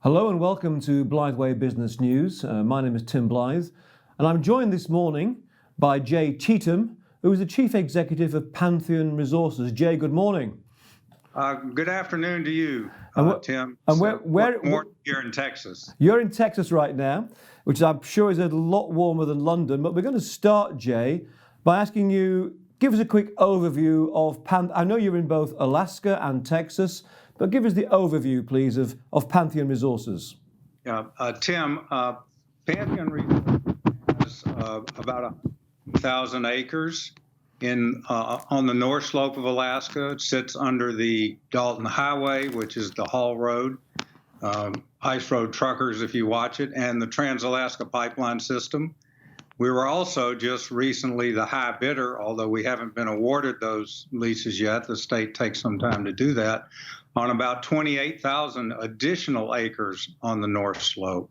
Hello and welcome to Blythe Way Business News. My name is Tim Blythe, and I'm joined this morning by Jay Cheatham, who is the Chief Executive of Pantheon Resources. Jay, good morning. Good afternoon to you, Tim. And where here in Texas? You're in Texas right now, which I'm sure is a lot warmer than London. But we're going to start, Jay, by asking you, give us a quick overview of I know you're in both Alaska and Texas, but give us the overview, please, of Pantheon Resources. Tim, Pantheon Resources has about 1,000 acres on the north slope of Alaska. It sits under the Dalton Highway, which is the haul road, ice road truckers if you watch it, and the Trans-Alaska Pipeline System. We were also just recently the high bidder, although we haven't been awarded those leases yet. The state takes some time to do that, on about 28,000 additional acres on the north slope.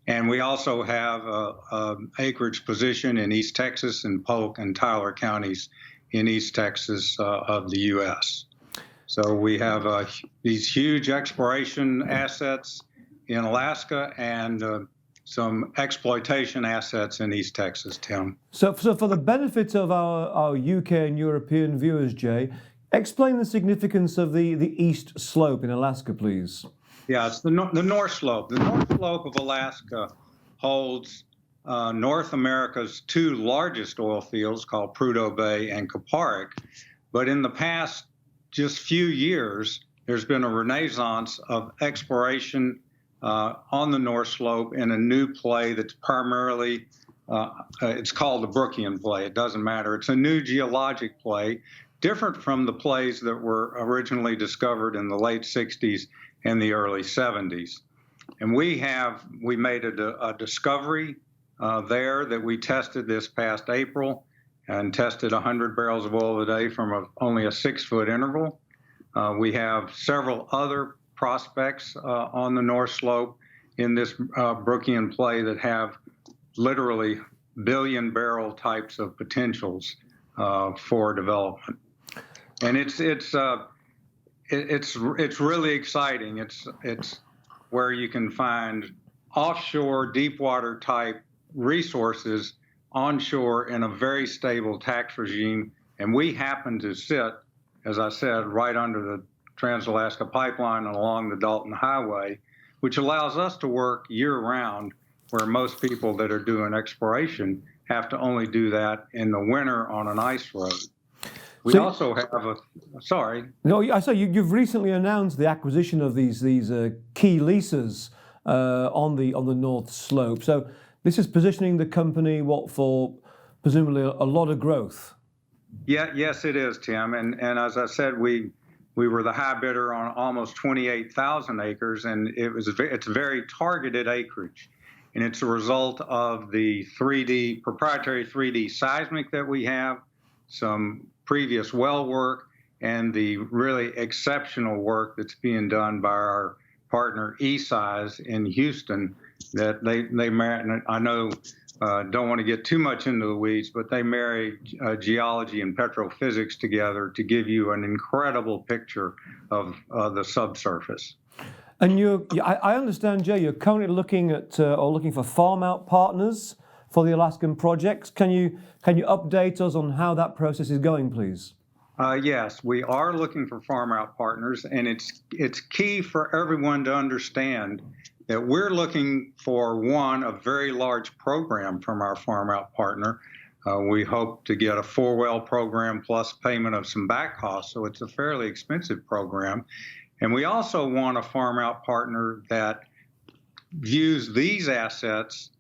And we also have acreage position in East Texas and Polk and Tyler counties in East Texas of the U.S. So we have these huge exploration assets in Alaska and some exploitation assets in East Texas, Tim. So for the benefit of our UK and European viewers, Jay, explain the significance of the East Slope in Alaska, please. Yeah, it's the North Slope. The North Slope of Alaska holds North America's two largest oil fields called Prudhoe Bay and Kuparuk. But in the past just few years, there's been a renaissance of exploration on the North Slope in a new play that's primarily, it's called the Brookian play. It doesn't matter. It's a new geologic play, different from the plays that were originally discovered in the late 60s and the early 70s. And we made a discovery there that we tested this past April and tested 100 barrels of oil a day from only a 6-foot interval. We have several other prospects on the North Slope in this Brookian play that have literally billion-barrel types of potentials for development. And it's really exciting. It's where you can find offshore, deep-water type resources onshore in a very stable tax regime. And we happen to sit, as I said, right under the Trans-Alaska Pipeline and along the Dalton Highway, which allows us to work year-round, where most people that are doing exploration have to only do that in the winter on an ice road. We also have No, I saw you've recently announced the acquisition of these key leases on the North Slope. So this is positioning the company for presumably a lot of growth. Yeah, yes, it is, Tim. And as I said, we were the high bidder on almost 28,000 acres, and it's very targeted acreage, and it's a result of the proprietary 3D seismic that we have, some previous well work, and the really exceptional work that's being done by our partner eSeis in Houston that they marry. And I know, don't want to get too much into the weeds, but they marry geology and petrophysics together to give you an incredible picture of the subsurface. And I understand, Jay, you're currently looking for Farmout partners for the Alaskan projects. Can you update us on how that process is going, please? Yes, we are looking for Farmout partners, and it's key for everyone to understand that we're looking for, a very large program from our Farmout partner. We hope to get a 4-well program plus payment of some back costs, so it's a fairly expensive program. And we also want a Farmout partner that views these assets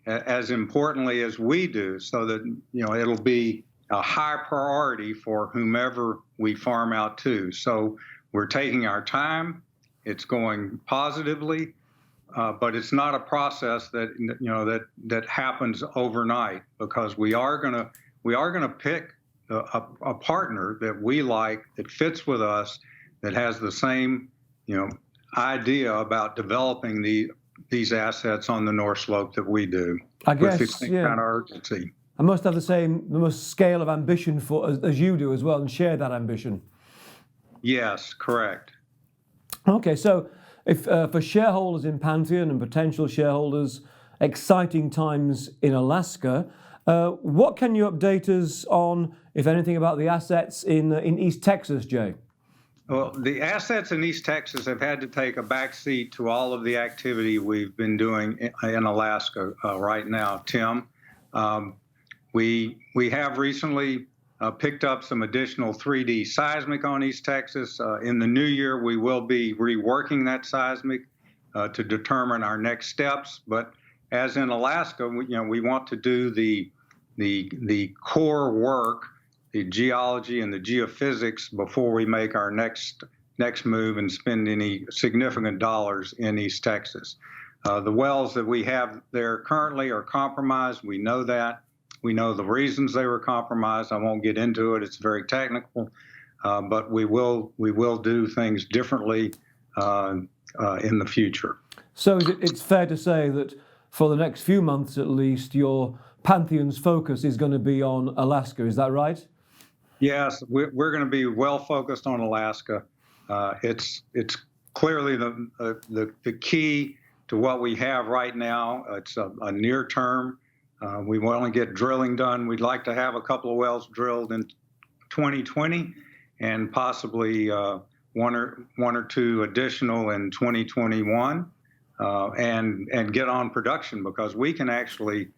as importantly as we do, so that it'll be a high priority for whomever we farm out to. So we're taking our time. It's going positively, but it's not a process that happens overnight, because we are gonna pick a partner that we like, that fits with us, that has the same idea about developing these assets on the North Slope that we do. I guess, with the same kind of urgency. I must have the most scale of ambition as you do as well, and share that ambition. Yes, correct. Okay, so if for shareholders in Pantheon and potential shareholders, exciting times in Alaska. What can you update us on, if anything, about the assets in East Texas, Jay? Well, the assets in East Texas have had to take a backseat to all of the activity we've been doing in Alaska right now, Tim. We have recently picked up some additional 3D seismic on East Texas. In the new year, we will be reworking that seismic to determine our next steps. But as in Alaska, we want to do the core work, the geology and the geophysics, before we make our next move and spend any significant dollars in East Texas. The wells that we have there currently are compromised. We know that. We know the reasons they were compromised. I won't get into it. It's very technical, but we will do things differently in the future. So it's fair to say that for the next few months at least, your Pantheon's focus is going to be on Alaska. Is that right? Yes, we're going to be well focused on Alaska. It's clearly the key to what we have right now. It's a near term. We want to get drilling done. We'd like to have a couple of wells drilled in 2020, and possibly one or two additional in 2021, and get on production, because we can actually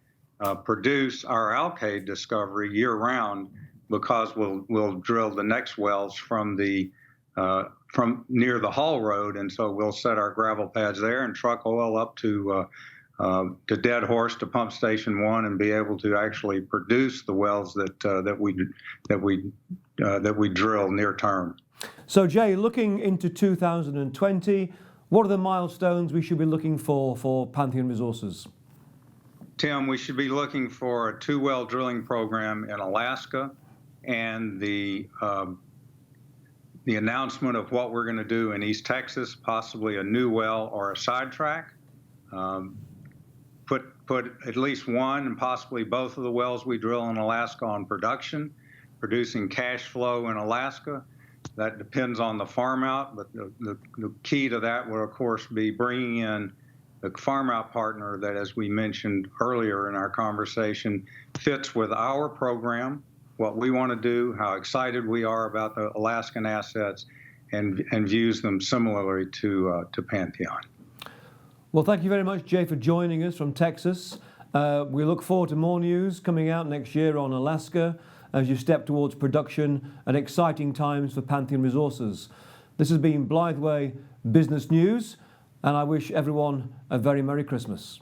produce our Alkaid discovery year round, because we'll drill the next wells from near the haul road, and so we'll set our gravel pads there and truck oil up to Dead Horse, to Pump Station 1, and be able to actually produce the wells that we drill near term. So Jay, looking into 2020, what are the milestones we should be looking for Pantheon Resources? Tim, we should be looking for a 2-well drilling program in Alaska, and the announcement of what we're going to do in East Texas, possibly a new well or a sidetrack. Put at least one and possibly both of the wells we drill in Alaska on production, producing cash flow in Alaska. That depends on the Farmout, but the key to that will, of course, be bringing in the Farmout partner that, as we mentioned earlier in our conversation, fits with our program, what we want to do, how excited we are about the Alaskan assets, and views them similarly to Pantheon. Well, thank you very much, Jay, for joining us from Texas. We look forward to more news coming out next year on Alaska as you step towards production, and exciting times for Pantheon Resources. This has been Blythe Business News, and I wish everyone a very Merry Christmas.